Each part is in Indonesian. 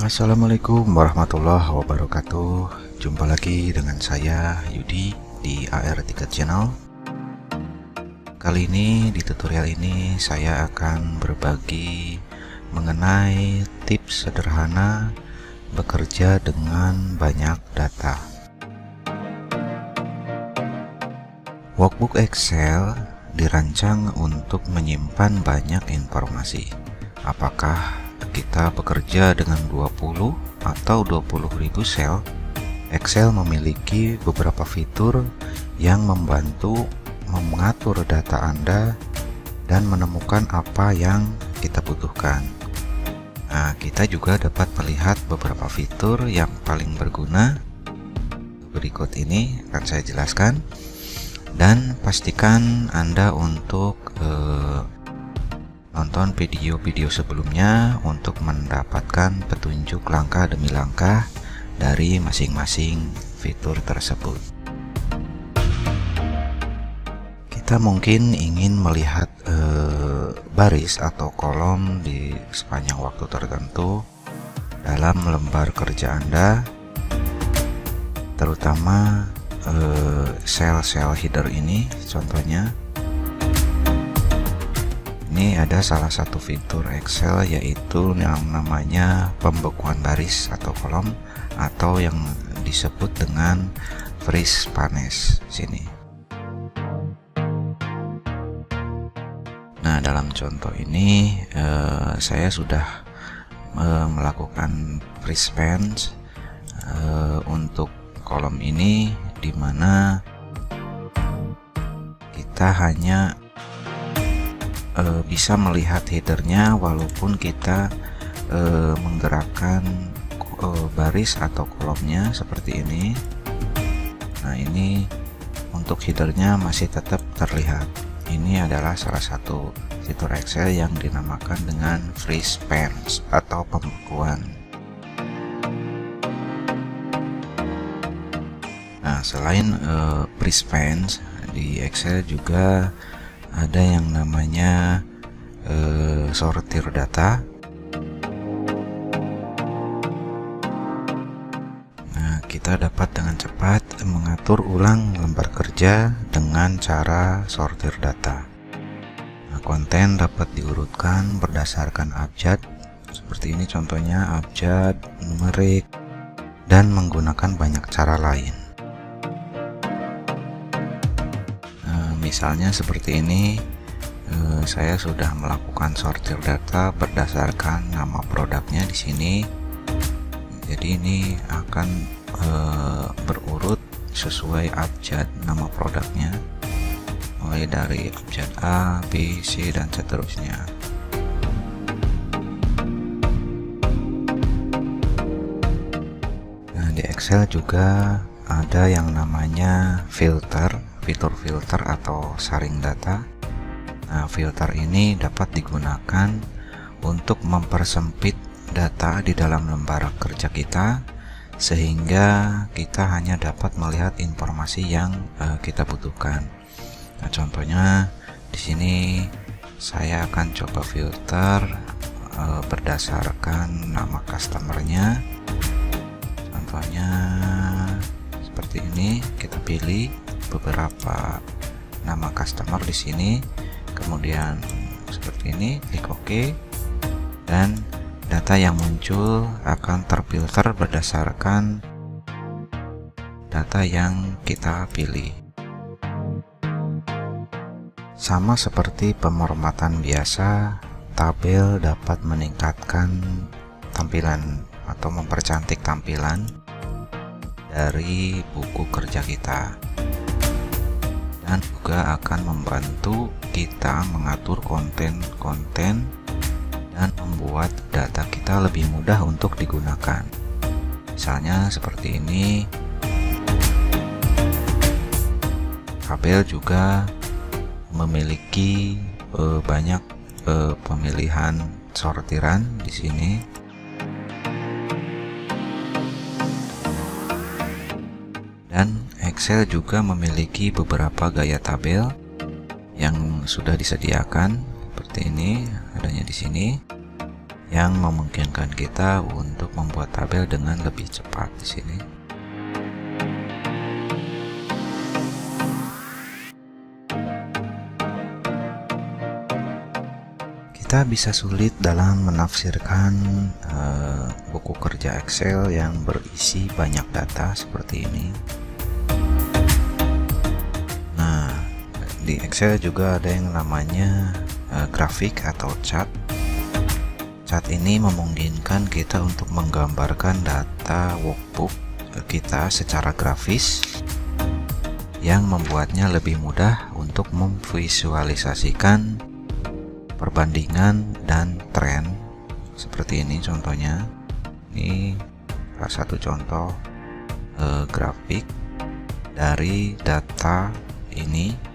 Assalamualaikum warahmatullahi wabarakatuh. Jumpa lagi dengan saya Yudi di AR3 Channel. Kali ini di tutorial ini saya akan berbagi mengenai tips sederhana bekerja dengan banyak data. Workbook Excel dirancang untuk menyimpan banyak informasi. Apakah kita bekerja dengan 20 atau 20.000 sel? Excel memiliki beberapa fitur yang membantu mengatur data Anda dan menemukan apa yang kita butuhkan. Nah, kita juga dapat melihat beberapa fitur yang paling berguna. Berikut ini akan saya jelaskan, dan pastikan Anda untuk nonton video-video sebelumnya untuk mendapatkan petunjuk langkah demi langkah dari masing-masing fitur tersebut. Kita mungkin ingin melihat baris atau kolom di sepanjang waktu tertentu dalam lembar kerja Anda, terutama sel-sel header ini. Contohnya, ini ada salah satu fitur Excel, yaitu yang namanya pembekuan baris atau kolom, atau yang disebut dengan freeze panes sini. Nah, dalam contoh ini saya sudah melakukan freeze panes untuk kolom ini, dimana kita hanya bisa melihat headernya walaupun kita menggerakkan baris atau kolomnya seperti ini. Nah, ini untuk headernya masih tetap terlihat. Ini adalah salah satu fitur Excel yang dinamakan dengan freeze panes atau pembekuan. Nah, selain freeze panes, di Excel juga ada yang namanya sortir data. Nah, kita dapat dengan cepat mengatur ulang lembar kerja dengan cara sortir data. Nah, konten dapat diurutkan berdasarkan abjad, seperti ini contohnya, abjad, numerik, dan menggunakan banyak cara lain. Misalnya seperti ini, saya sudah melakukan sortir data berdasarkan nama produknya di sini. Jadi ini akan berurut sesuai abjad nama produknya, mulai dari abjad A, B, C, dan seterusnya. Nah, di Excel juga ada yang namanya filter, fitur filter atau saring data. Nah, filter ini dapat digunakan untuk mempersempit data di dalam lembar kerja kita, sehingga kita hanya dapat melihat informasi yang kita butuhkan. Nah, contohnya di sini saya akan coba filter berdasarkan nama customernya. Contohnya seperti ini, kita pilih beberapa nama customer di sini, kemudian seperti ini, klik OK, dan data yang muncul akan terfilter berdasarkan data yang kita pilih. Sama seperti pemormatan biasa, tabel dapat meningkatkan tampilan atau mempercantik tampilan dari buku kerja kita, dan juga akan membantu kita mengatur konten-konten dan membuat data kita lebih mudah untuk digunakan. Misalnya seperti ini. Tabel juga memiliki banyak pemilihan sortiran di sini. Dan Excel juga memiliki beberapa gaya tabel yang sudah disediakan, seperti ini adanya di sini. yang memungkinkan kita untuk membuat tabel dengan lebih cepat di sini. Kita bisa sulit dalam menafsirkan buku kerja Excel yang berisi banyak data seperti ini. Nah, di Excel juga ada yang namanya grafik atau chart. Chart ini memungkinkan kita untuk menggambarkan data workbook kita secara grafis yang membuatnya lebih mudah untuk memvisualisasikan perbandingan dan tren seperti ini. Contohnya ini salah satu contoh grafik dari data ini.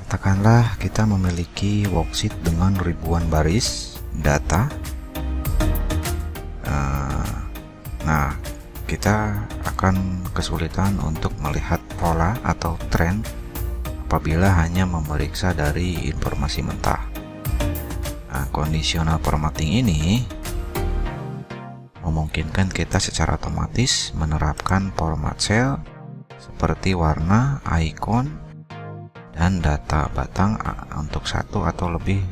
Katakanlah kita memiliki worksheet dengan ribuan baris data. Nah, kita akan kesulitan untuk melihat pola atau tren apabila hanya memeriksa dari informasi mentah. Nah, conditional formatting ini memungkinkan kita secara otomatis menerapkan format sel seperti warna, icon, dan data batang untuk satu atau lebih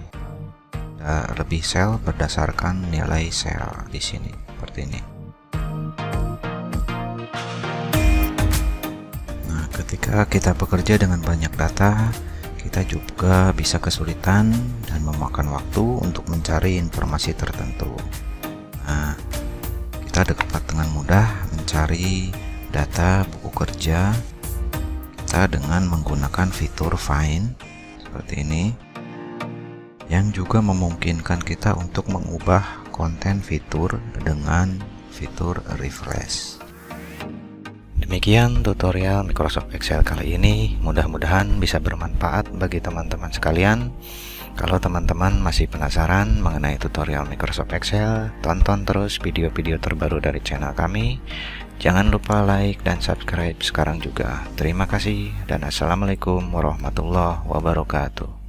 sel berdasarkan nilai sel di sini seperti ini. Ketika kita bekerja dengan banyak data, kita juga bisa kesulitan dan memakan waktu untuk mencari informasi tertentu. Nah, kita dapat dengan mudah mencari data buku kerja kita dengan menggunakan fitur Find seperti ini, yang juga memungkinkan kita untuk mengubah konten fitur dengan fitur Refresh. Demikian tutorial Microsoft Excel kali ini, mudah-mudahan bisa bermanfaat bagi teman-teman sekalian. Kalau teman-teman masih penasaran mengenai tutorial Microsoft Excel, tonton terus video-video terbaru dari channel kami. Jangan lupa like dan subscribe sekarang juga. Terima kasih dan assalamualaikum warahmatullahi wabarakatuh.